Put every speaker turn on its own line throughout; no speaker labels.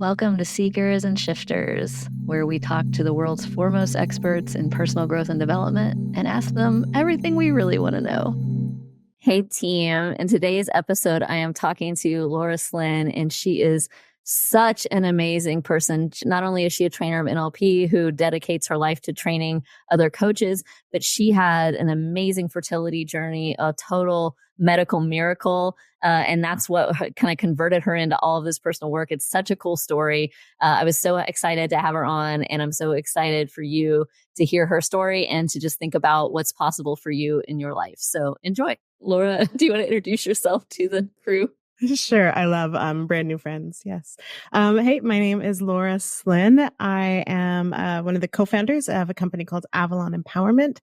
Welcome to Seekers and Shifters, where we talk to the world's foremost experts in personal growth and development and ask them everything we really want to know. Hey, team. In today's episode, I am talking to Laura Slinn, and she is such an amazing person. Not only is she a trainer of NLP who dedicates her life to training other coaches, but she had an amazing fertility journey, a total medical miracle. And that's what kind of converted her into all of this personal work. It's such a cool story. I was so excited to have her on, and I'm so excited for you to hear her story and to just think about what's possible for you in your life. So enjoy. Laura, do you want to introduce yourself to the crew?
Sure. I love brand new friends. Yes. Hey, my name is Laura Slinn. I am one of the co-founders of a company called Avalon Empowerment.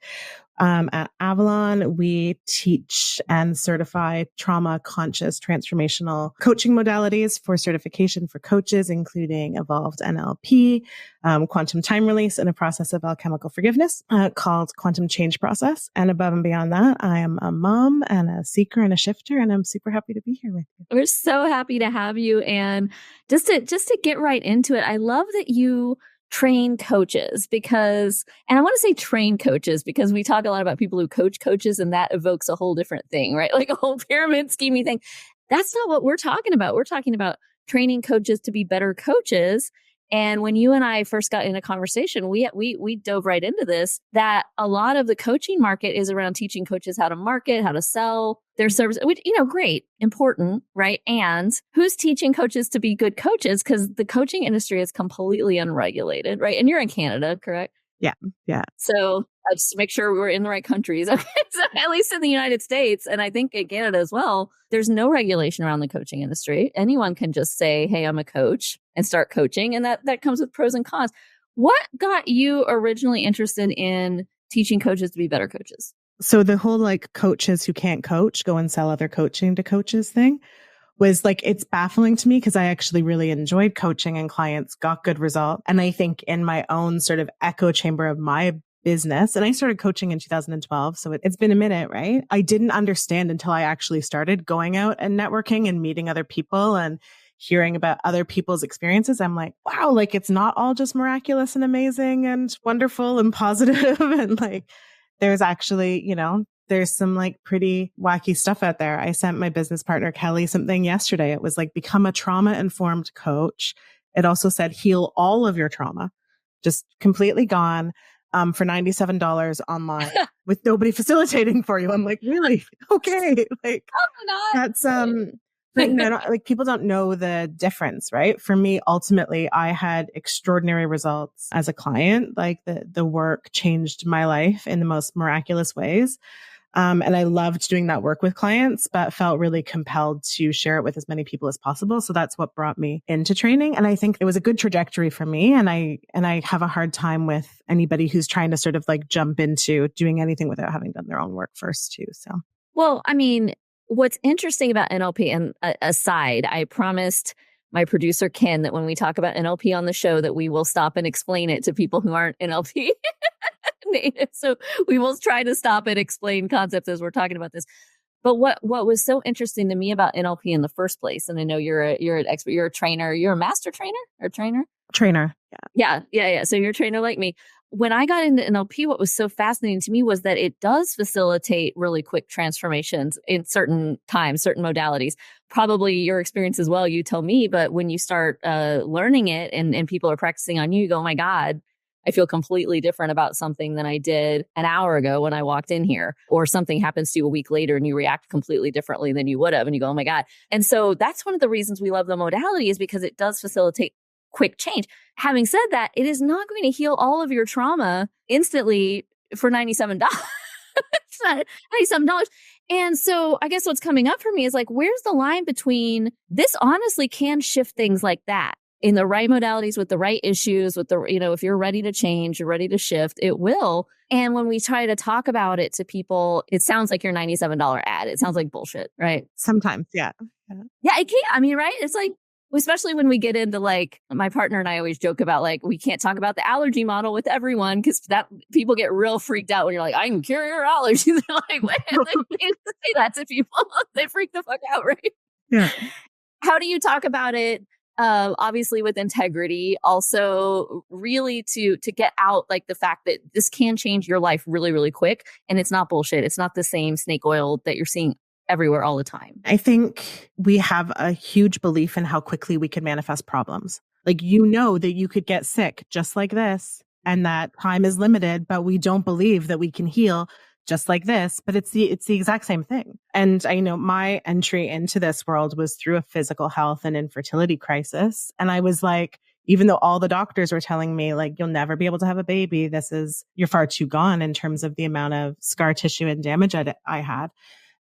At Avalon, we teach and certify trauma-conscious transformational coaching modalities for certification for coaches, including evolved NLP, quantum time release, and a process of alchemical forgiveness called Quantum Change Process. And above and beyond that, I am a mom and a seeker and a shifter, and I'm super happy to be here with you.
We're so happy to have you. And just to get right into it, I love that you train coaches because, and I want to say train coaches because we talk a lot about people who coach coaches, and that evokes a whole different thing, right? Like a whole pyramid scheming thing. That's not what we're talking about. We're talking about training coaches to be better coaches. And when you and I first got in a conversation, we dove right into this, that a lot of the coaching market is around teaching coaches how to market, how to sell their service, which, great, important, right? And who's teaching coaches to be good coaches? Because the coaching industry is completely unregulated, right? And you're in Canada, correct?
Yeah.
So just to make sure we're in the right countries. Okay. So at least in the United States, and I think in Canada as well, there's no regulation around the coaching industry. Anyone can just say, hey, I'm a coach and start coaching. And that comes with pros and cons. What got you originally interested in teaching coaches to be better coaches?
So the whole coaches who can't coach go and sell other coaching to coaches thing was it's baffling to me because I actually really enjoyed coaching and clients got good results. And I think in my own sort of echo chamber of my business, and I started coaching in 2012. So it's been a minute, right? I didn't understand until I actually started going out and networking and meeting other people and hearing about other people's experiences. I'm like, wow, it's not all just miraculous and amazing and wonderful and positive. And there's actually, there's some pretty wacky stuff out there. I sent my business partner, Kelly, something yesterday. It was become a trauma-informed coach. It also said heal all of your trauma, just completely gone for $97 online with nobody facilitating for you. I'm like, really? Okay. That's, people don't know the difference, right? For me, ultimately, I had extraordinary results as a client. The work changed my life in the most miraculous ways. And I loved doing that work with clients, but felt really compelled to share it with as many people as possible. So that's what brought me into training. And I think it was a good trajectory for me. And I have a hard time with anybody who's trying to sort of jump into doing anything without having done their own work first too. So,
well, what's interesting about NLP, and aside, I promised my producer, Ken, that when we talk about NLP on the show, that we will stop and explain it to people who aren't NLP native. So we will try to stop and explain concepts as we're talking about this. But what was so interesting to me about NLP in the first place, and I know you're an expert, you're a trainer, you're a master trainer or trainer?
Trainer.
Yeah. So you're a trainer like me. When I got into NLP, what was so fascinating to me was that it does facilitate really quick transformations in certain times, certain modalities. Probably your experience as well, you tell me, but when you start learning it and people are practicing on you, you go, oh my God, I feel completely different about something than I did an hour ago when I walked in here, or something happens to you a week later and you react completely differently than you would have. And you go, oh my God. And so that's one of the reasons we love the modality, is because it does facilitate quick change. Having said that, it is not going to heal all of your trauma instantly for $97. It's not $97. And so I guess what's coming up for me is where's the line between this honestly can shift things like that in the right modalities with the right issues, with the, if you're ready to change, you're ready to shift, it will. And when we try to talk about it to people, it sounds like your $97 ad. It sounds like bullshit, right?
Sometimes. Yeah.
Yeah. It can't. Right. It's especially when we get into my partner and I always joke about we can't talk about the allergy model with everyone because that people get real freaked out when you're I can cure your allergies. They're like, wait, they can't say that to people. They freak the fuck out, right?
Yeah.
How do you talk about it obviously with integrity, also really to get out like the fact that this can change your life really, really quick. And it's not bullshit. It's not the same snake oil that you're seeing everywhere all the time.
I think we have a huge belief in how quickly we can manifest problems. Like, you know that you could get sick just like this and that time is limited, but we don't believe that we can heal just like this, but it's the exact same thing. And I know my entry into this world was through a physical health and infertility crisis. And I was like, even though all the doctors were telling me like, you'll never be able to have a baby, you're far too gone in terms of the amount of scar tissue and damage I had.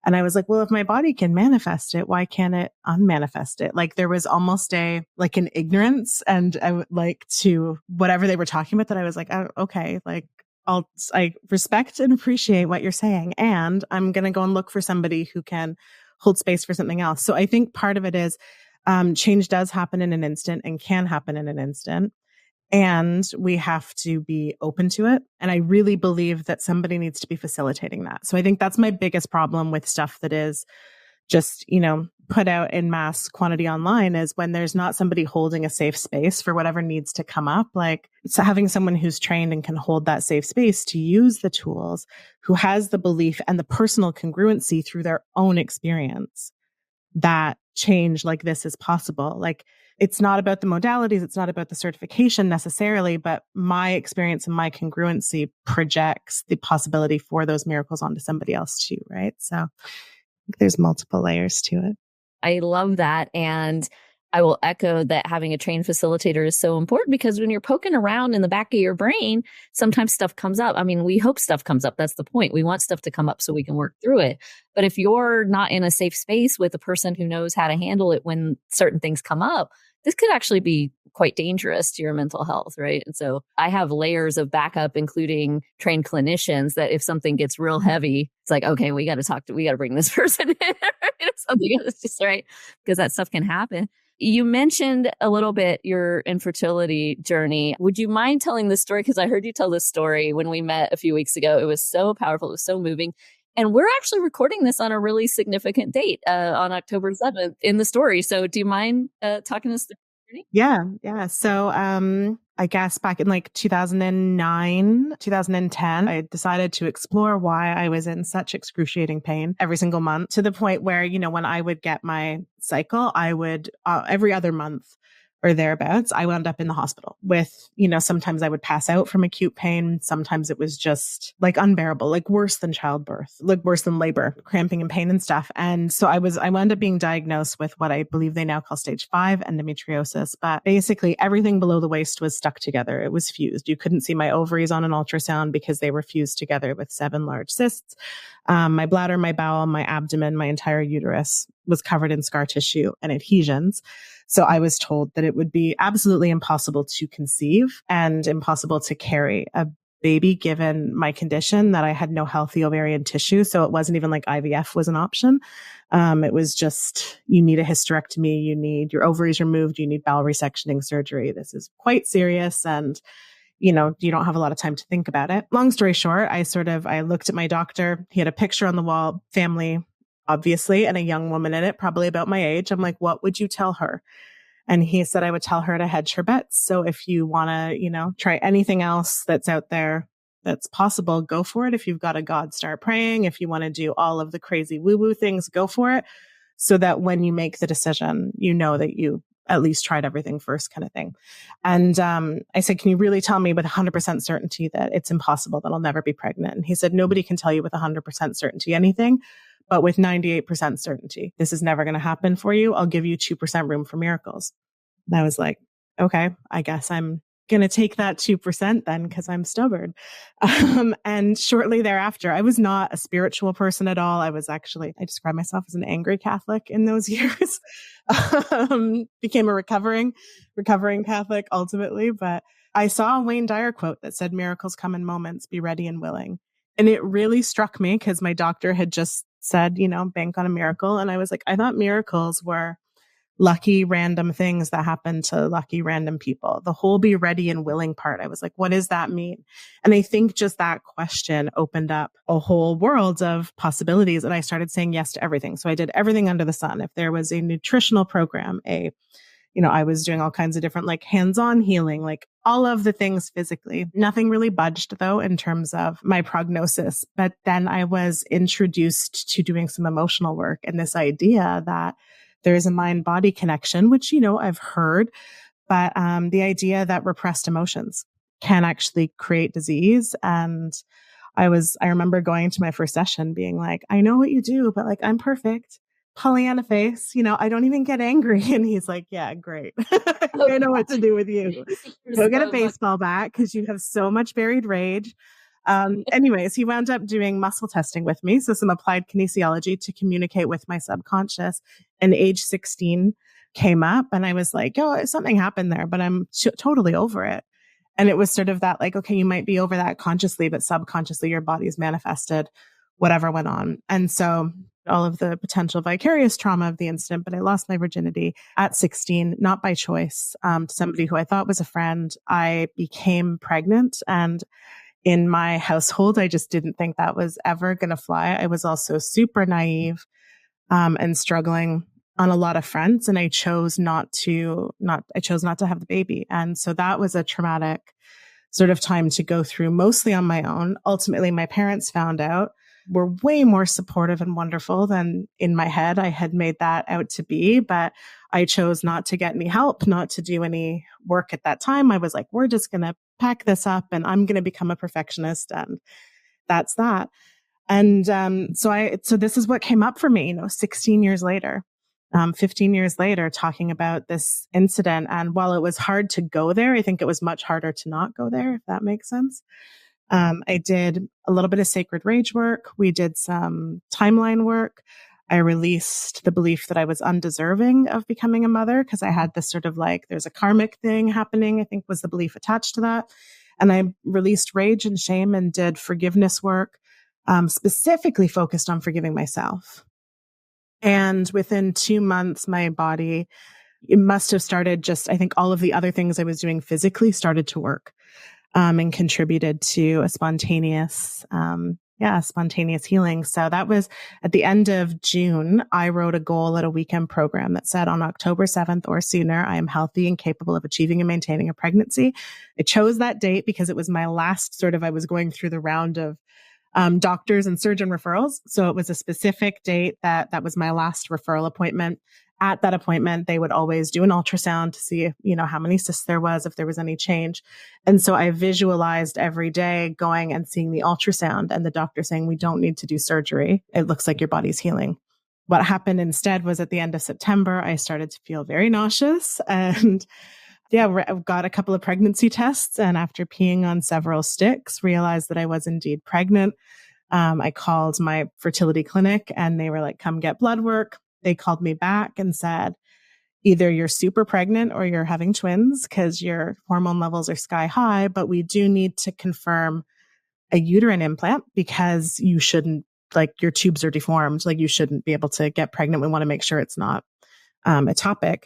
And I was like, well, if my body can manifest it, why can't it unmanifest it? Like, there was almost an ignorance and to whatever they were talking about that I was like, oh, okay, like I respect and appreciate what you're saying. And I'm going to go and look for somebody who can hold space for something else. So I think part of it is change does happen in an instant and can happen in an instant. And we have to be open to it. And I really believe that somebody needs to be facilitating that. So I think that's my biggest problem with stuff that is just, put out in mass quantity online, is when there's not somebody holding a safe space for whatever needs to come up. Like, so having someone who's trained and can hold that safe space to use the tools, who has the belief and the personal congruency through their own experience that change like this is possible. Like, it's not about the modalities. It's not about the certification necessarily, but my experience and my congruency projects the possibility for those miracles onto somebody else too. Right. So I think there's multiple layers to it.
I love that. And I will echo that having a trained facilitator is so important, because when you're poking around in the back of your brain, sometimes stuff comes up. I mean, we hope stuff comes up. That's the point. We want stuff to come up so we can work through it. But if you're not in a safe space with a person who knows how to handle it when certain things come up, this could actually be quite dangerous to your mental health, right? And so I have layers of backup, including trained clinicians, that if something gets real heavy, it's like, okay, we got to bring this person in. Something else, just right, because that stuff can happen. You mentioned a little bit your infertility journey. Would you mind telling this story? Because I heard you tell this story when we met a few weeks ago. It was so powerful. It was so moving. And we're actually recording this on a really significant date on October 7th in the story. So do you mind talking us through the journey?
Yeah. So I guess back in 2009, 2010, I decided to explore why I was in such excruciating pain every single month, to the point where, when I would get my cycle, I would every other month or thereabouts, I wound up in the hospital with, sometimes I would pass out from acute pain. Sometimes it was just unbearable, worse than childbirth, worse than labor, cramping and pain and stuff. And so I wound up being diagnosed with what I believe they now call stage 5 endometriosis. But basically everything below the waist was stuck together. It was fused. You couldn't see my ovaries on an ultrasound because they were fused together with 7 large cysts. My bladder, my bowel, my abdomen, my entire uterus was covered in scar tissue and adhesions. So I was told that it would be absolutely impossible to conceive and impossible to carry a baby given my condition, that I had no healthy ovarian tissue. So it wasn't even like IVF was an option. It was just, you need a hysterectomy, you need your ovaries removed, you need bowel resectioning surgery. This is quite serious. And you don't have a lot of time to think about it. Long story short, I looked at my doctor. He had a picture on the wall, family, obviously, and a young woman in it, probably about my age. I'm like, what would you tell her? And he said, I would tell her to hedge her bets. So if you want to, try anything else that's out there that's possible, go for it. If you've got a God, start praying. If you want to do all of the crazy woo-woo things, go for it. So that when you make the decision, you know that you at least tried everything first, kind of thing. And I said, can you really tell me with 100% certainty that it's impossible, that I'll never be pregnant? And he said, nobody can tell you with 100% certainty anything, but with 98% certainty, this is never going to happen for you. I'll give you 2% room for miracles. And I was like, okay, I guess I'm going to take that 2% then, because I'm stubborn. And shortly thereafter, I was not a spiritual person at all. I describe myself as an angry Catholic in those years. Became a recovering Catholic ultimately. But I saw a Wayne Dyer quote that said, miracles come in moments, be ready and willing. And it really struck me because my doctor had just said, bank on a miracle. And I was like, I thought miracles were lucky random things that happen to lucky random people. The whole be ready and willing part, I was like, what does that mean? And I think just that question opened up a whole world of possibilities. And I started saying yes to everything. So I did everything under the sun. If there was a nutritional program, a I was doing all kinds of different like hands-on healing, like all of the things physically. Nothing really budged though in terms of my prognosis. But then I was introduced to doing some emotional work and this idea that there's a mind-body connection, which, I've heard, but the idea that repressed emotions can actually create disease. And I remember going to my first session being like, I know what you do, but like, I'm perfect. Pollyanna face, I don't even get angry. And he's like, yeah, great. I know what to do with you. Go get a baseball bat because you have so much buried rage. Anyways, he wound up doing muscle testing with me. So some applied kinesiology to communicate with my subconscious. And age 16 came up and I was like, oh, something happened there, but I'm totally over it. And it was sort of that like, okay, you might be over that consciously, but subconsciously your body's manifested whatever went on. And so all of the potential vicarious trauma of the incident, but I lost my virginity at 16, not by choice, to somebody who I thought was a friend. I became pregnant, and in my household, I just didn't think that was ever going to fly. I was also super naive, and struggling on a lot of fronts. And I chose not to have the baby. And so that was a traumatic sort of time to go through, mostly on my own. Ultimately, my parents found out, were way more supportive and wonderful than in my head I had made that out to be. But I chose not to get any help, not to do any work at that time. I was like, we're just going to pack this up and I'm going to become a perfectionist. And that's that. And so this is what came up for me, 16 years later, 15 years later, talking about this incident. And while it was hard to go there, I think it was much harder to not go there, if that makes sense. I did a little bit of sacred rage work. We did some timeline work. I released the belief that I was undeserving of becoming a mother because I had this sort of like, there's a karmic thing happening, I think was the belief attached to that. And I released rage and shame and did forgiveness work, specifically focused on forgiving myself. And within 2 months, my body, it must have started just, I think all of the other things I was doing physically started to work. And contributed to a spontaneous healing. So that was at the end of June. I wrote a goal at a weekend program that said on October 7th or sooner, I am healthy and capable of achieving and maintaining a pregnancy. I chose that date because it was my last I was going through the round of doctors and surgeon referrals. So it was a specific date that was my last referral appointment. At that appointment, they would always do an ultrasound to see, how many cysts there was, if there was any change. And so I visualized every day going and seeing the ultrasound and the doctor saying, we don't need to do surgery. It looks like your body's healing. What happened instead was at the end of September, I started to feel very nauseous and got a couple of pregnancy tests. And after peeing on several sticks, realized that I was indeed pregnant. I called my fertility clinic and they were like, come get blood work. They called me back and said, either you're super pregnant or you're having twins because your hormone levels are sky high, but we do need to confirm a uterine implant because you shouldn't, like your tubes are deformed, like you shouldn't be able to get pregnant. We want to make sure it's not ectopic.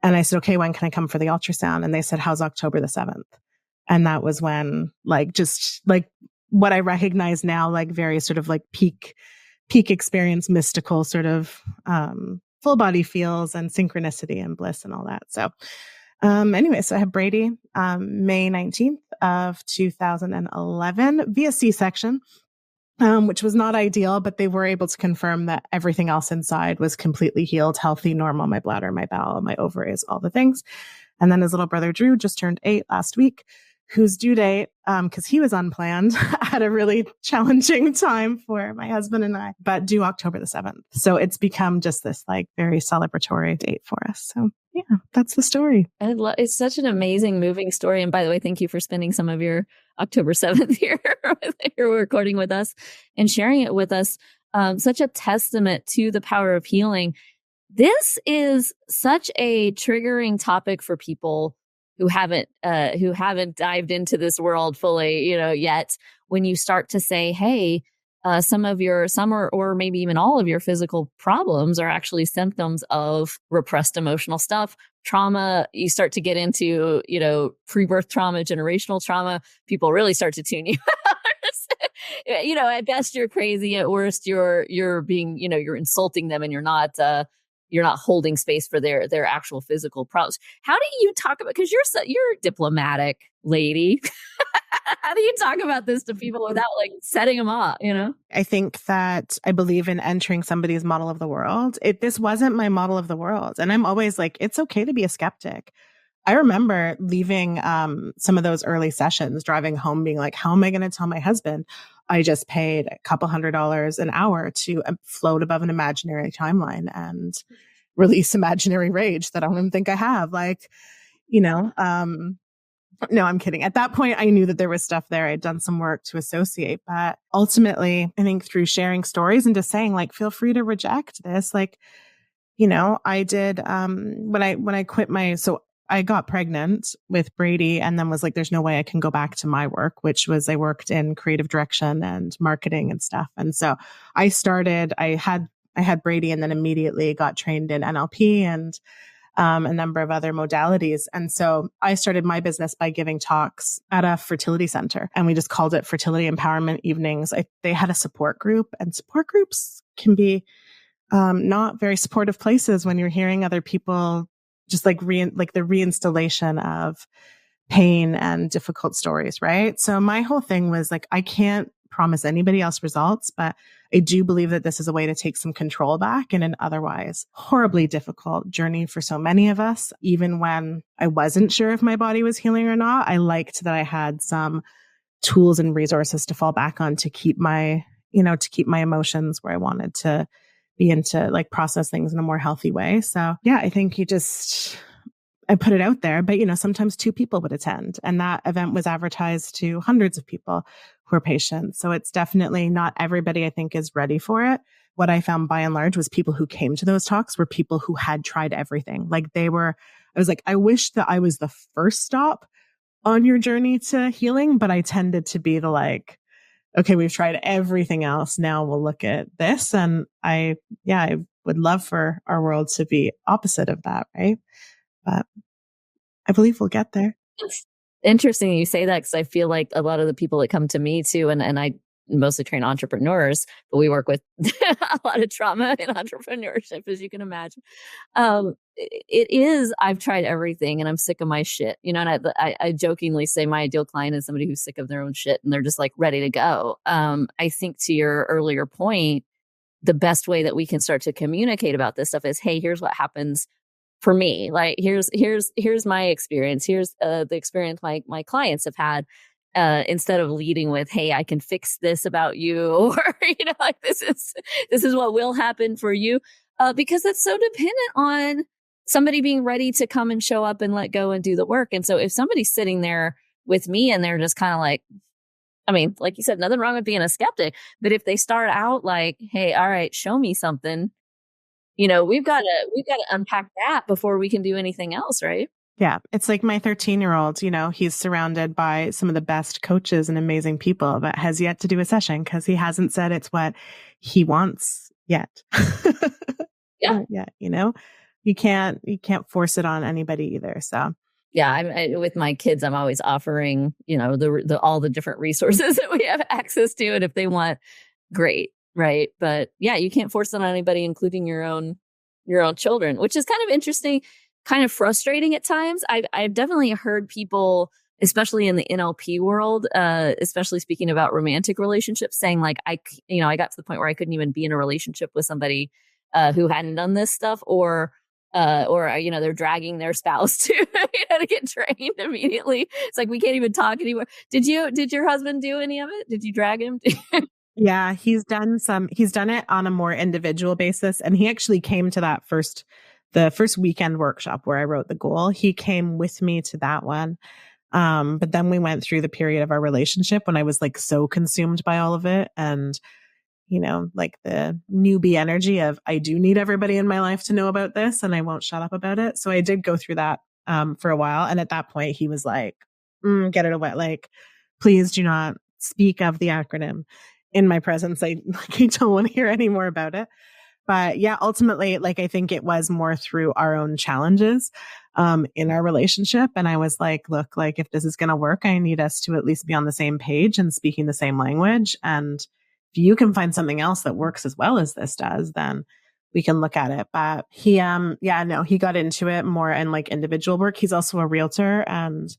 And I said, okay, when can I come for the ultrasound? And they said, how's October the 7th? And that was when just what I recognize now, very sort of like peak experience, mystical sort of full body feels and synchronicity and bliss and all that. So so I have Brady May 19th of 2011 via C-section, which was not ideal, but they were able to confirm that everything else inside was completely healed, healthy, normal, my bladder, my bowel, my ovaries, all the things. And then his little brother Drew just turned 8 last week, whose due date, because he was unplanned at a really challenging time for my husband and I, but due October the 7th. So it's become just this very celebratory date for us. So yeah, that's the story.
It's such an amazing, moving story. And by the way, thank you for spending some of your October 7th here recording with us and sharing it with us. Such a testament to the power of healing. This is such a triggering topic for people who haven't dived into this world fully, yet. When you start to say, hey, some or maybe even all of your physical problems are actually symptoms of repressed emotional stuff, trauma. You start to get into, pre-birth trauma, generational trauma. People really start to tune you out. At best you're crazy. At worst you're being, you're insulting them, and you're not you're not holding space for their actual physical problems. How do you talk about, because you're a diplomatic lady. How do you talk about this to people without like setting them off, you know?
I think that I believe in entering somebody's model of the world. This wasn't my model of the world. And I'm always like, it's okay to be a skeptic. I remember leaving some of those early sessions, driving home, being like, how am I going to tell my husband I just paid a couple $100 an hour to float above an imaginary timeline and release imaginary rage that I don't even think I have? Like, you know, no, I'm kidding. At that point, I knew that there was stuff there. I'd done some work to associate, but ultimately, I think through sharing stories and just saying like, feel free to reject this. Like, you know, I did, when I quit so I got pregnant with Brady and then was like, there's no way I can go back to my work, which was I worked in creative direction and marketing and stuff. And so I had Brady and then immediately got trained in NLP and a number of other modalities. And so I started my business by giving talks at a fertility center, and we just called it Fertility Empowerment Evenings. They had a support group, and support groups can be not very supportive places when you're hearing other people just like the reinstallation of pain and difficult stories, right? So my whole thing was like, I can't promise anybody else results, but I do believe that this is a way to take some control back in an otherwise horribly difficult journey for so many of us. Even when I wasn't sure if my body was healing or not, I liked that I had some tools and resources to fall back on to keep my emotions where I wanted to be, and to like process things in a more healthy way. So yeah, I think I put it out there, but sometimes 2 people would attend, and that event was advertised to hundreds of people who are patients. So it's definitely not everybody, I think, is ready for it. What I found by and large was people who came to those talks were people who had tried everything. I was like, I wish that I was the first stop on your journey to healing, but I tended to be the like, okay, we've tried everything else. Now we'll look at this. And I would love for our world to be opposite of that. Right. But I believe we'll get there.
It's interesting you say that, because I feel like a lot of the people that come to me too, and I mostly train entrepreneurs, but we work with a lot of trauma in entrepreneurship, as you can imagine. I've tried everything and I'm sick of my shit, and I jokingly say my ideal client is somebody who's sick of their own shit and they're just like ready to go. I think to your earlier point, the best way that we can start to communicate about this stuff is, hey, here's what happens for me. Like, here's my experience. Here's the experience my clients have had. Instead of leading with, hey, I can fix this about you, or, like this is what will happen for you. Because it's so dependent on somebody being ready to come and show up and let go and do the work. And so if somebody's sitting there with me and they're just kind of like, I mean, like you said, nothing wrong with being a skeptic, but if they start out like, hey, all right, show me something, we've got to unpack that before we can do anything else, right?
Yeah. It's like my 13-year-old, he's surrounded by some of the best coaches and amazing people, but has yet to do a session because he hasn't said it's what he wants yet.
Yeah.
Yeah. You can't force it on anybody either. So
yeah, with my kids, I'm always offering, all the different resources that we have access to. And if they want, great. Right. But yeah, you can't force it on anybody, including your own children, which is kind of interesting, kind of frustrating at times. I've definitely heard people, especially in the NLP world, especially speaking about romantic relationships, saying like, I got to the point where I couldn't even be in a relationship with somebody who hadn't done this stuff, or they're dragging their spouse to get trained immediately. It's like, we can't even talk anymore. Did your husband do any of it? Did you drag him?
Yeah, he's done it on a more individual basis. And he actually came to the first weekend workshop where I wrote the goal. He came with me to that one. But then we went through the period of our relationship when I was like so consumed by all of it. And, like the newbie energy of, I do need everybody in my life to know about this and I won't shut up about it. So I did go through that, for a while. And at that point he was like, get it away. Like, please do not speak of the acronym in my presence. I don't want to hear any more about it. But yeah, ultimately, like, I think it was more through our own challenges in our relationship. And I was like, look, like, if this is going to work, I need us to at least be on the same page and speaking the same language. And if you can find something else that works as well as this does, then we can look at it. But he, he got into it more in like individual work. He's also a realtor. And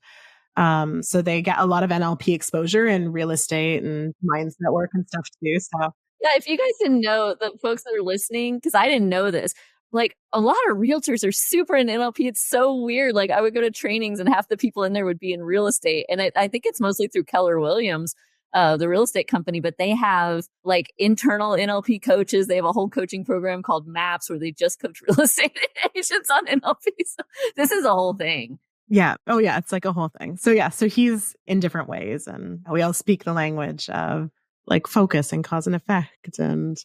so they get a lot of NLP exposure in real estate and mindset work and stuff too. So
yeah, if you guys didn't know, the folks that are listening, because I didn't know this, like a lot of realtors are super in NLP. It's so weird. Like I would go to trainings and half the people in there would be in real estate. And I think it's mostly through Keller Williams, the real estate company, but they have like internal NLP coaches. They have a whole coaching program called MAPS where they just coach real estate agents on NLP. So this is a whole thing.
Yeah. Oh yeah. It's like a whole thing. So yeah. So he's in different ways and we all speak the language of like focus and cause and effect and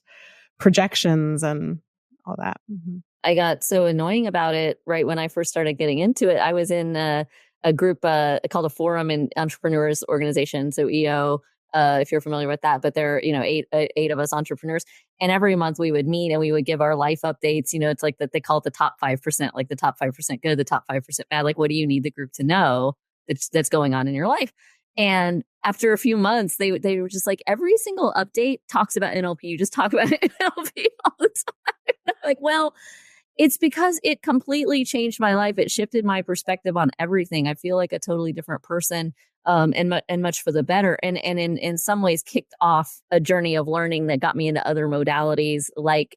projections and all that. Mm-hmm.
I got so annoying about it right when I first started getting into it. I was in a group called a Forum in Entrepreneurs Organization. So EO, if you're familiar with that, but there are, eight of us entrepreneurs. And every month we would meet and we would give our life updates. It's like that they call it the top 5%, like the top 5% good, the top 5% bad. Like, what do you need the group to know that's going on in your life? And after a few months, they were just like, every single update talks about NLP. You just talk about NLP all the time. Like, well, it's because it completely changed my life. It shifted my perspective on everything. I feel like a totally different person, and much for the better. And in some ways kicked off a journey of learning that got me into other modalities like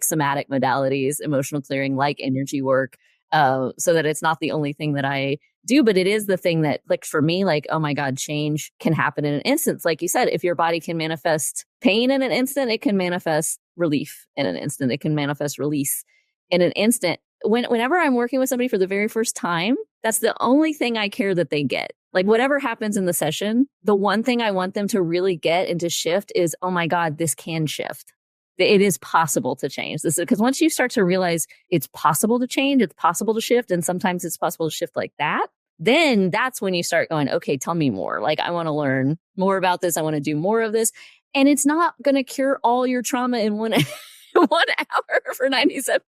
somatic modalities, emotional clearing, like energy work, so that it's not the only thing that I do, but it is the thing that clicked for me. Like, oh my God, change can happen in an instant. Like you said, if your body can manifest pain in an instant, it can manifest relief in an instant. It can manifest release in an instant. Whenever I'm working with somebody for the very first time, that's the only thing I care that they get. Like whatever happens in the session, the one thing I want them to really get and to shift is, oh my God, this can shift. It is possible to change this, because once you start to realize it's possible to change, it's possible to shift, and sometimes it's possible to shift like that, then that's when you start going, okay, tell me more. Like, I want to learn more about this. I want to do more of this. And it's not going to cure all your trauma in 1 hour for 97,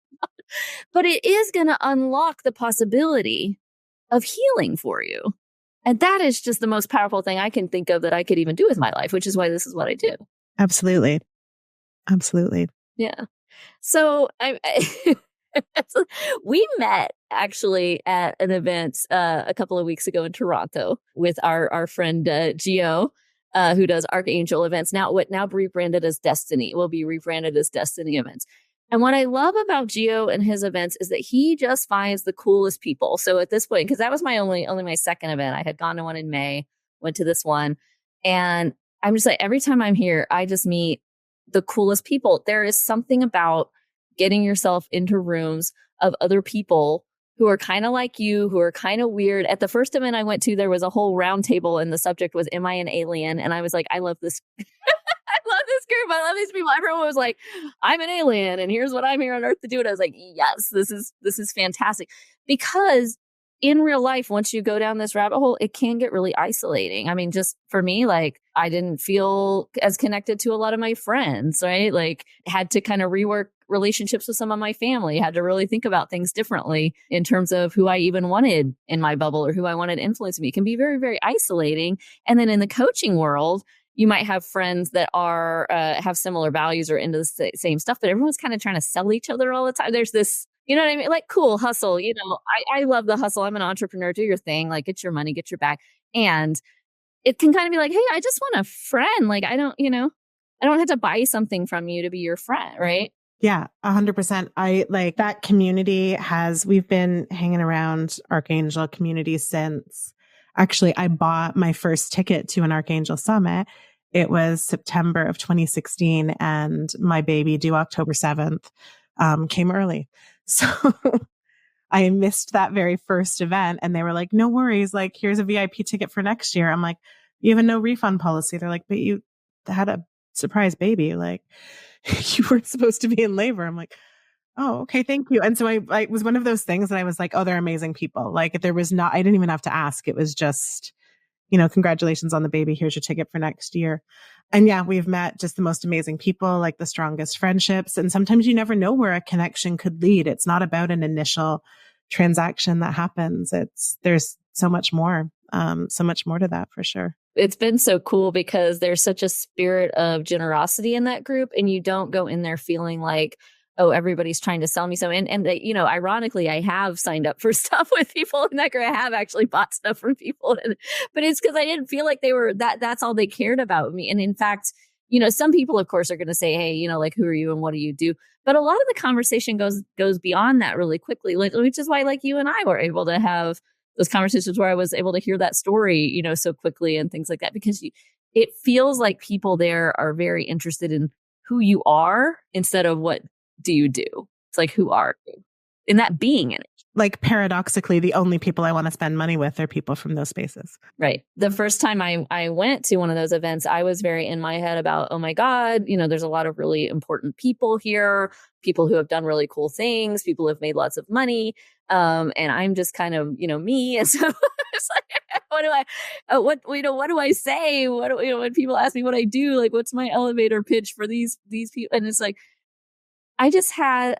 but it is going to unlock the possibility of healing for you. And that is just the most powerful thing I can think of that I could even do with my life, which is why this is what I do.
Absolutely. Absolutely.
Yeah. So we met actually at an event a couple of weeks ago in Toronto with our friend Gio, who does Archangel events. Now rebranded as Destiny. Will be rebranded as Destiny events. And what I love about Gio and his events is that he just finds the coolest people. So at this point, because that was my only my second event, I had gone to one in May, went to this one, and I'm just like, every time I'm here, I just meet the coolest people. There is something about getting yourself into rooms of other people who are kind of like you, who are kind of weird. At the first event I went to, there was a whole round table and the subject was, am I an alien? And I was like, I love this. I love this group. I love these people. Everyone was like, I'm an alien and here's what I'm here on earth to do. And I was like, yes, this is fantastic. Because in real life, once you go down this rabbit hole, it can get really isolating. I mean, just for me, like, I didn't feel as connected to a lot of my friends, right? Like, had to kind of rework relationships with some of my family, had to really think about things differently in terms of who I even wanted in my bubble or who I wanted influencing me. It can be very, very isolating. And then in the coaching world, you might have friends that are have similar values or into the same stuff, but everyone's kind of trying to sell each other all the time. There's this, you know what I mean? Like, cool, hustle. I love the hustle. I'm an entrepreneur. Do your thing. Like, get your money, get your bag. And it can kind of be like, hey, I just want a friend. Like, I don't have to buy something from you to be your friend, right?
Yeah, 100%. I like that community we've been hanging around Archangel community since, actually, I bought my first ticket to an Archangel Summit. It was September of 2016 and my baby due October 7th came early. So I missed that very first event and they were like, no worries. Like, here's a VIP ticket for next year. I'm like, you have a no refund policy. They're like, but you had a surprise baby. Like, you weren't supposed to be in labor. I'm like, oh, okay, thank you. And so I was one of those things that I was like, oh, they're amazing people. Like, I didn't even have to ask. It was just, congratulations on the baby. Here's your ticket for next year. And yeah, we've met just the most amazing people, like the strongest friendships. And sometimes you never know where a connection could lead. It's not about an initial transaction that happens. There's so much more to that for sure.
It's been so cool because there's such a spirit of generosity in that group, and you don't go in there feeling like, oh, everybody's trying to sell me something. And you know, ironically, I have signed up for stuff with people in that group. I have actually bought stuff from people, but it's because I didn't feel like they were that's all they cared about me. And in fact, you know, some people, of course, are going to say, hey, you know, like, who are you and what do you do? But a lot of the conversation goes beyond that really quickly, which is why, like, you and I were able to have those conversations where I was able to hear that story, you know, so quickly and things like that, because it feels like people there are very interested in who you are instead of what do you do. It's like, who are you? In that being in it.
Like, paradoxically, the only people I want to spend money with are people from those spaces.
Right. The first time I went to one of those events, I was very in my head about, oh my God, you know, there's a lot of really important people here, people who have done really cool things, people who have made lots of money. And I'm just kind of, you know, me. And so it's like, what do I say? When people ask me what I do, like, what's my elevator pitch for these people? And it's like, I just had,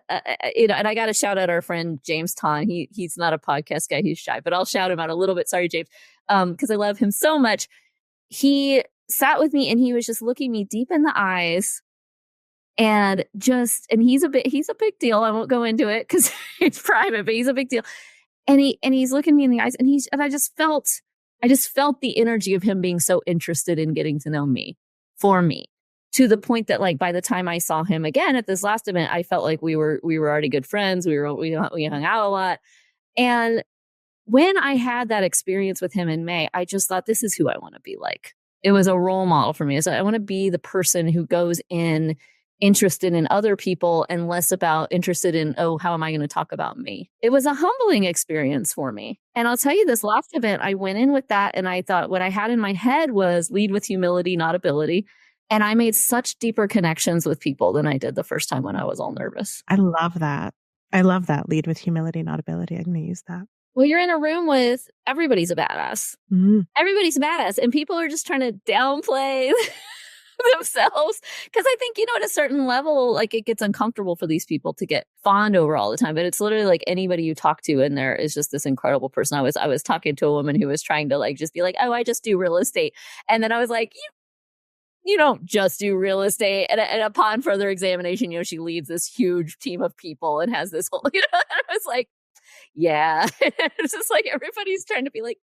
you know, and I got to shout out our friend, James Ton. He's not a podcast guy. He's shy, but I'll shout him out a little bit. Sorry, James. Because I love him so much. He sat with me and he was just looking me deep in the eyes and he's a big deal. I won't go into it because it's private, but he's a big deal. And he's looking me in the eyes and I just felt the energy of him being so interested in getting to know me for me. To the point that, like, by the time I saw him again at this last event, I felt like we were already good friends. We hung out a lot. And when I had that experience with him in May, I just thought, this is who I want to be like. It was a role model for me. So I want to be the person who goes in interested in other people and less about interested in, oh, how am I going to talk about me? It was a humbling experience for me. And I'll tell you, this last event, I went in with that and I thought what I had in my head was lead with humility, not ability. And I made such deeper connections with people than I did the first time when I was all nervous.
I love that. I love that. Lead with humility, not ability. I'm going to use that.
Well, you're in a room with everybody's a badass. Mm-hmm. Everybody's a badass. And people are just trying to downplay themselves. Because I think, you know, at a certain level, like, it gets uncomfortable for these people to get fawned over all the time. But it's literally like anybody you talk to in there is just this incredible person. I was talking to a woman who was trying to, like, just be like, oh, I just do real estate. And then I was like, you don't just do real estate. And upon further examination, you know, she leads this huge team of people and has this whole, you know, and I was like, yeah, it's just like everybody's trying to be like,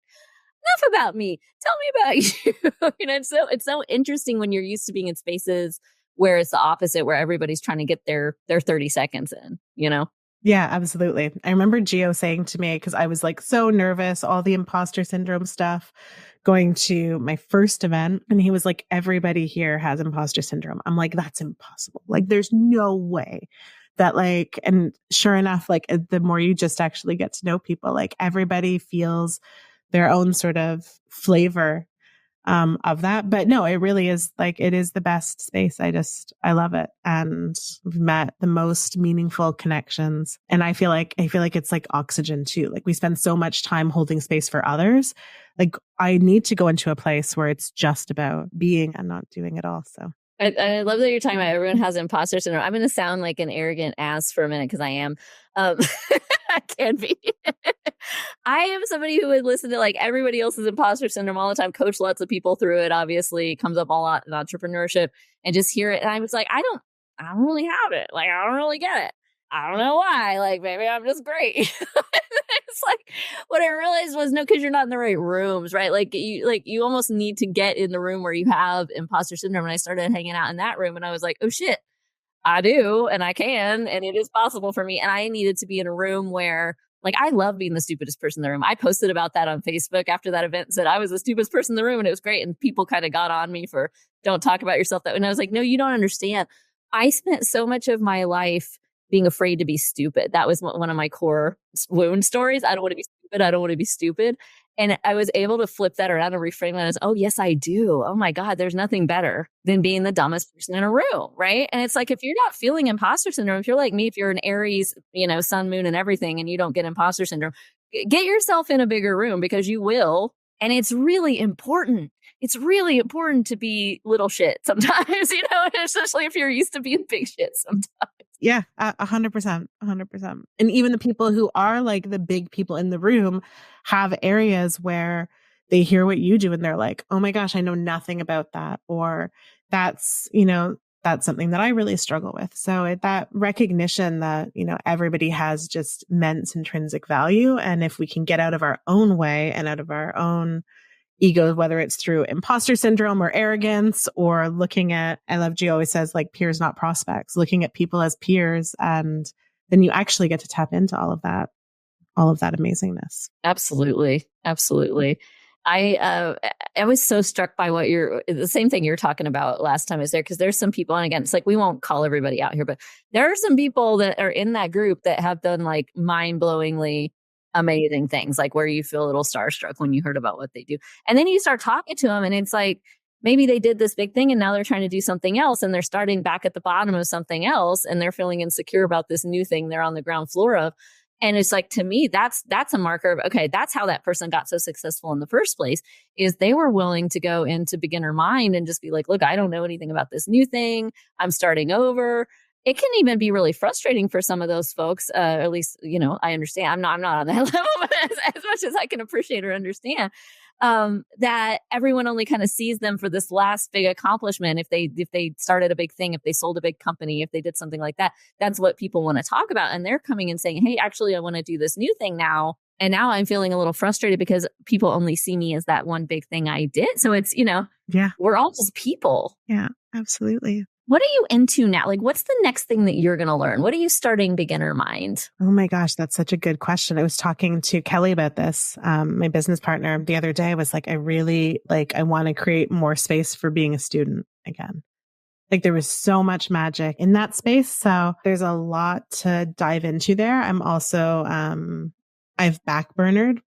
enough about me. Tell me about you. You know, it's so interesting when you're used to being in spaces where it's the opposite, where everybody's trying to get their 30 seconds in, you know?
Yeah, absolutely. I remember Gio saying to me, because I was like so nervous, all the imposter syndrome stuff, going to my first event. And he was like, everybody here has imposter syndrome. I'm like, that's impossible. Like, there's no way that, like, and sure enough, like, the more you just actually get to know people, like, everybody feels their own sort of flavor of that. But no, it really is, like, it is the best space. I love it. And we've met the most meaningful connections. And I feel like it's like oxygen too. Like, we spend so much time holding space for others. Like, I need to go into a place where it's just about being and not doing it all. So
I love that you're talking about everyone has imposter syndrome. I'm going to sound like an arrogant ass for a minute because I am. I can be. I am somebody who would listen to, like, everybody else's imposter syndrome all the time, coach lots of people through it. Obviously, it comes up a lot in entrepreneurship, and just hear it. And I was like, I don't really have it. Like, I don't really get it. I don't know why. Like, maybe I'm just great. It's like, what I realized was, no, because you're not in the right rooms, right? Like you almost need to get in the room where you have imposter syndrome. And I started hanging out in that room and I was like, oh shit, I do. And I can, and it is possible for me. And I needed to be in a room where, like, I love being the stupidest person in the room. I posted about that on Facebook after that event and said I was the stupidest person in the room. And it was great. And people kind of got on me for, don't talk about yourself that way. And I was like, no, you don't understand. I spent so much of my life being afraid to be stupid. That was one of my core wound stories. I don't want to be stupid. I don't want to be stupid. And I was able to flip that around and reframe that as, oh, yes, I do. Oh my God, there's nothing better than being the dumbest person in a room, right? And it's like, if you're not feeling imposter syndrome, if you're like me, if you're an Aries, you know, sun, moon, and everything, and you don't get imposter syndrome, get yourself in a bigger room because you will. And it's really important. It's really important to be little shit sometimes, you know, especially if you're used to being big shit sometimes.
Yeah, 100%, 100%. And even the people who are like the big people in the room have areas where they hear what you do and they're like, oh my gosh, I know nothing about that. Or that's, you know, that's something that I really struggle with. So that recognition that, everybody has just immense intrinsic value. And if we can get out of our own way and out of our own ego, whether it's through imposter syndrome or arrogance, or looking at, I love G always says, like, peers, not prospects, looking at people as peers. And then you actually get to tap into all of that amazingness.
Absolutely. Absolutely. I was so struck by the same thing you're talking about last time I was there, because there's some people, and again, it's like, we won't call everybody out here, but there are some people that are in that group that have done like mind-blowingly amazing things, like where you feel a little starstruck when you heard about what they do. And then you start talking to them and it's like, maybe they did this big thing and now they're trying to do something else and they're starting back at the bottom of something else and they're feeling insecure about this new thing they're on the ground floor of. And it's like, to me, that's a marker of, okay, that's how that person got so successful in the first place, is they were willing to go into beginner mind and just be like, look, I don't know anything about this new thing. I'm starting over. It can even be really frustrating for some of those folks. At least, I understand. I'm not on that level, but as much as I can appreciate or understand, that everyone only kind of sees them for this last big accomplishment. If they started a big thing, if they sold a big company, if they did something like that, that's what people want to talk about. And they're coming and saying, hey, actually, I want to do this new thing now. And now I'm feeling a little frustrated because people only see me as that one big thing I did. So it's,
yeah,
we're all just people.
Yeah, absolutely.
What are you into now? Like, what's the next thing that you're going to learn? What are you starting beginner mind?
Oh my gosh, that's such a good question. I was talking to Kelly about this, my business partner, the other day. I was like, I want to create more space for being a student again. Like, there was so much magic in that space. So there's a lot to dive into there. I'm also, I've backburnered,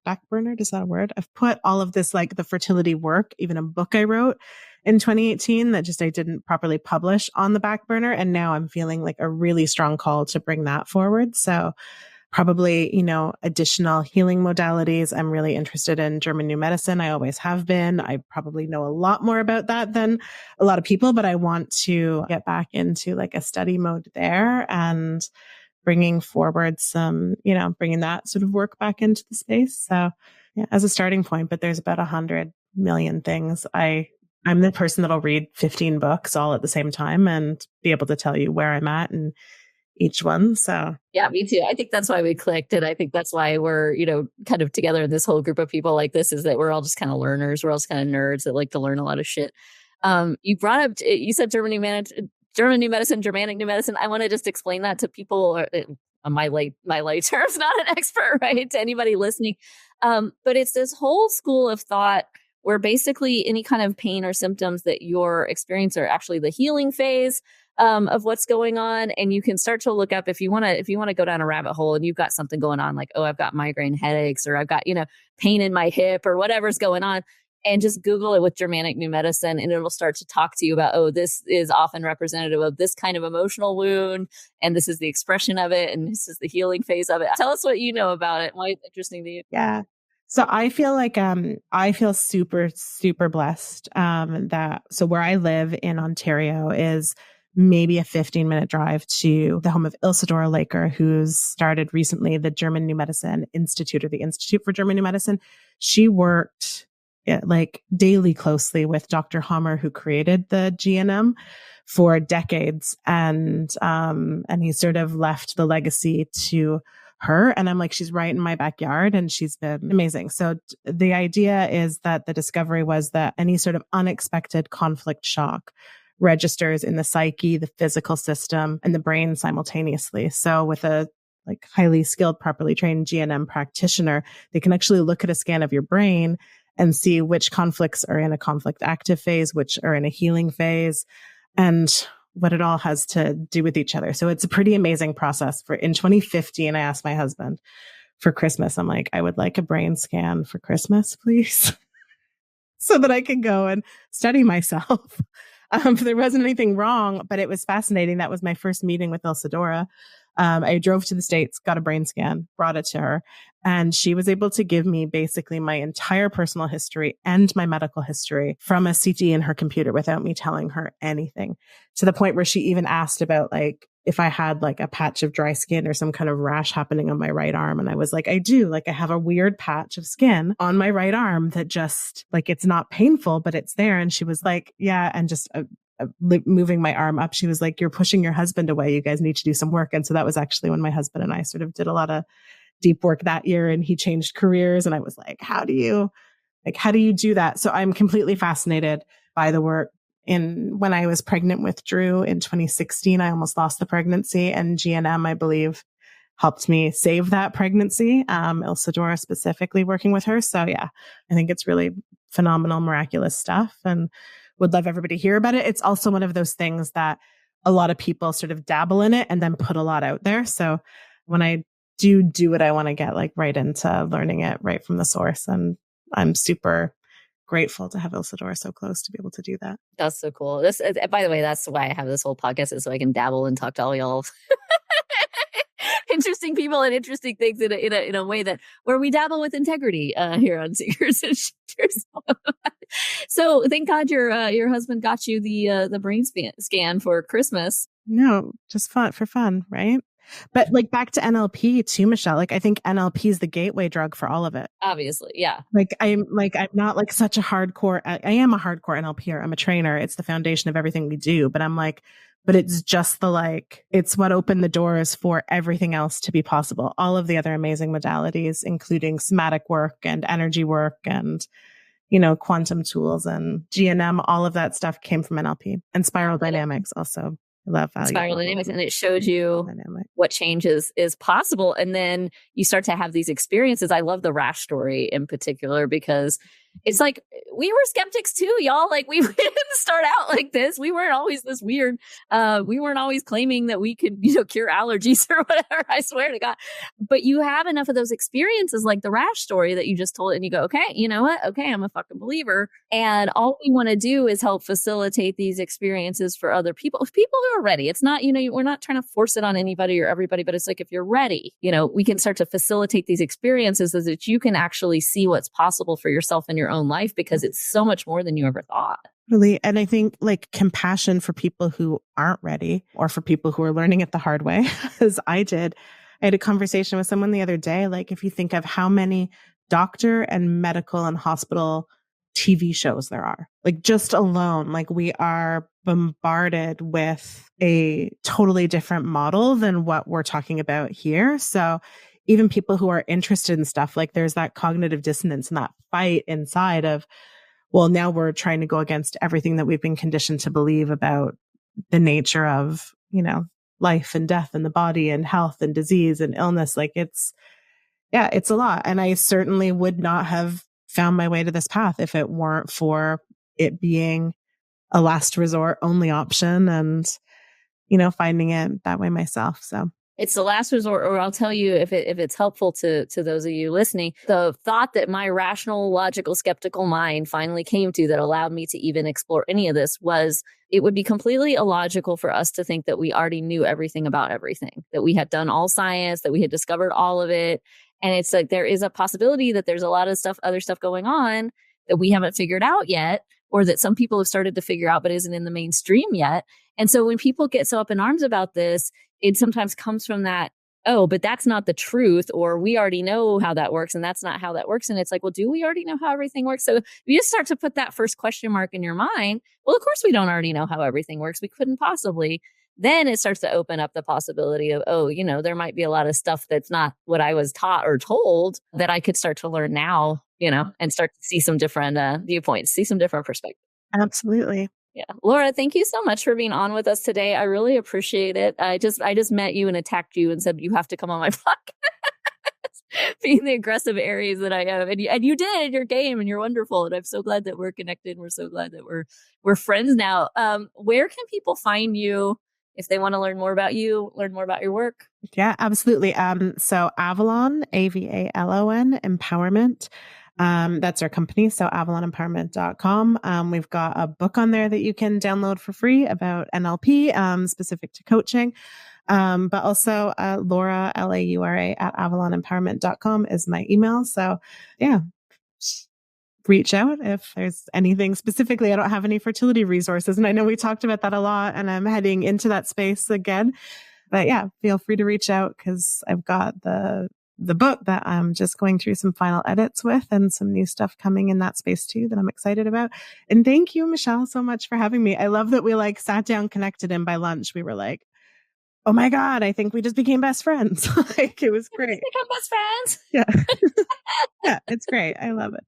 is that a word? I've put all of this, like the fertility work, even a book I wrote in 2018 that I didn't properly publish, on the back burner. And now I'm feeling like a really strong call to bring that forward. So probably, additional healing modalities. I'm really interested in German new medicine. I always have been. I probably know a lot more about that than a lot of people, but I want to get back into like a study mode there and bringing forward some, bringing that sort of work back into the space. So yeah, as a starting point, but there's about 100 million things. I'm the person that'll read 15 books all at the same time and be able to tell you where I'm at in each one. So
yeah, me too. I think that's why we clicked. And I think that's why we're, kind of together in this whole group of people like this, is that we're all just kind of learners. We're all just kind of nerds that like to learn a lot of shit. You brought up, you said German new medicine, Germanic new medicine. I want to just explain that to people, my lay terms, not an expert, right? To anybody listening. But it's this whole school of thought where basically any kind of pain or symptoms that you're experiencing are actually the healing phase of what's going on. And you can start to look up, if you want to go down a rabbit hole and you've got something going on, like, oh, I've got migraine headaches, or I've got, pain in my hip, or whatever's going on, and just Google it with Germanic new medicine, and it'll start to talk to you about, oh, this is often representative of this kind of emotional wound, and this is the expression of it, and this is the healing phase of it. Tell us what you know about it. Why it's interesting to you.
Yeah. So I feel like, I feel super, super blessed, so where I live in Ontario is maybe a 15-minute drive to the home of Ilse-Dora Laker, who's started recently the German New Medicine Institute, or the Institute for German New Medicine. She worked like daily closely with Dr. Hammer, who created the GNM, for decades. And he sort of left the legacy to her. And I'm like, she's right in my backyard, and she's been amazing. So the idea is that the discovery was that any sort of unexpected conflict shock registers in the psyche, the physical system, and the brain simultaneously. So with a highly skilled, properly trained GNM practitioner, they can actually look at a scan of your brain and see which conflicts are in a conflict active phase, which are in a healing phase, and what it all has to do with each other. So it's a pretty amazing process. In 2015, I asked my husband for Christmas, I'm like, I would like a brain scan for Christmas, please, so that I can go and study myself. There wasn't anything wrong, but it was fascinating. That was my first meeting with Ilse-Dora. I drove to the States, got a brain scan, brought it to her, and she was able to give me basically my entire personal history and my medical history from a CT in her computer without me telling her anything, to the point where she even asked about if I had a patch of dry skin or some kind of rash happening on my right arm. And I was like, I do. I have a weird patch of skin on my right arm that just it's not painful, but it's there. And she was like, yeah. And just moving my arm up, she was like, "You're pushing your husband away. You guys need to do some work." And so that was actually when my husband and I sort of did a lot of deep work that year, and he changed careers. And I was like, how do you do that? So I'm completely fascinated by the work. When I was pregnant with Drew in 2016, I almost lost the pregnancy, and GNM, I believe, helped me save that pregnancy. Ilsadora specifically working with her. So yeah, I think it's really phenomenal, miraculous stuff, and would love everybody to hear about it. It's also one of those things that a lot of people sort of dabble in it and then put a lot out there. So when I do it, I want to get like right into learning it right from the source. And I'm super grateful to have Ilsadora so close to be able to do that.
That's so cool. This, by the way, that's why I have this whole podcast, is so I can dabble and talk to all y'all interesting people and interesting things in a way that where we dabble with integrity here on Seekers and Shifters. So thank God your husband got you the brain scan for Christmas.
No, just for fun, right? But like back to NLP too, Michelle, like I think NLP is the gateway drug for all of it.
Obviously. Yeah.
I'm not like such a hardcore, I am a hardcore NLPer. I'm a trainer. It's the foundation of everything we do. But I'm like, but it's just it's what opened the doors for everything else to be possible. All of the other amazing modalities, including somatic work and energy work and, quantum tools and GNM, all of that stuff came from NLP, and spiral dynamics also. I love
spiral dynamics, and it showed you what changes is possible. And then you start to have these experiences. I love the rash story in particular, because it's like, we were skeptics too, y'all. Like we didn't start out like this. We weren't always this weird. We weren't always claiming that we could, cure allergies or whatever. I swear to God. But you have enough of those experiences, like the rash story that you just told, and you go, okay, you know what? Okay, I'm a fucking believer. And all we want to do is help facilitate these experiences for other people who are ready. It's not, we're not trying to force it on anybody or everybody, but it's like, if you're ready, we can start to facilitate these experiences so that you can actually see what's possible for yourself in your own life, because it's so much more than you ever thought.
Really. And I think like compassion for people who aren't ready, or for people who are learning it the hard way, as I did. I had a conversation with someone the other day. Like, if you think of how many doctor and medical and hospital TV shows there are, like just alone, like we are bombarded with a totally different model than what we're talking about here. So even people who are interested in stuff, like there's that cognitive dissonance and that fight inside of, well, now we're trying to go against everything that we've been conditioned to believe about the nature of, life and death and the body and health and disease and illness. Like it's a lot. And I certainly would not have found my way to this path if it weren't for it being a last resort only option, and, finding it that way myself. So
it's the last resort, or I'll tell you, if it's helpful to those of you listening, the thought that my rational, logical, skeptical mind finally came to that allowed me to even explore any of this was, it would be completely illogical for us to think that we already knew everything about everything, that we had done all science, that we had discovered all of it. And it's like, there is a possibility that there's a lot of other stuff going on that we haven't figured out yet, or that some people have started to figure out but isn't in the mainstream yet. And so when people get so up in arms about this, it sometimes comes from that, oh, but that's not the truth, or we already know how that works and that's not how that works. And it's like, well, do we already know how everything works? So if you just start to put that first question mark in your mind, well, of course we don't already know how everything works. We couldn't possibly. Then it starts to open up the possibility of, oh, there might be a lot of stuff that's not what I was taught or told that I could start to learn now, and start to see some different viewpoints, see some different perspectives.
Absolutely.
Yeah. Laura, thank you so much for being on with us today. I really appreciate it. I just met you and attacked you and said, you have to come on my podcast, being the aggressive Aries that I am. And you did your game, and you're wonderful. And I'm so glad that we're connected. We're so glad that we're friends now. Where can people find you if they want to learn more about you, learn more about your work?
Yeah, absolutely. So Avalon, Avalon Empowerment. That's our company. So AvalonEmpowerment.com. We've got a book on there that you can download for free about NLP, specific to coaching. But also, Laura, Laura at AvalonEmpowerment.com is my email. So yeah, reach out if there's anything specifically. I don't have any fertility resources, and I know we talked about that a lot, and I'm heading into that space again, but yeah, feel free to reach out, because I've got the the book that I'm just going through some final edits with, and some new stuff coming in that space too that I'm excited about. And thank you, Michelle, so much for having me. I love that we like sat down, connected, and by lunch we were like, oh my God, I think we just became best friends. Like, it was great.
Become best friends.
Yeah. Yeah, it's great. I love it.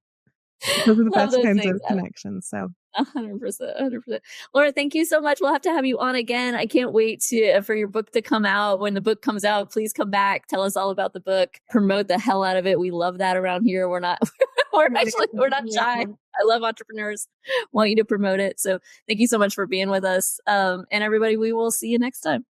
Those are the best kinds of connections. So
100%, 100%. Laura, thank you so much. We'll have to have you on again. I can't wait for your book to come out. When the book comes out, please come back. Tell us all about the book. Promote the hell out of it. We love that around here. We're not shy. I love entrepreneurs. Want you to promote it. So thank you so much for being with us. And everybody, we will see you next time.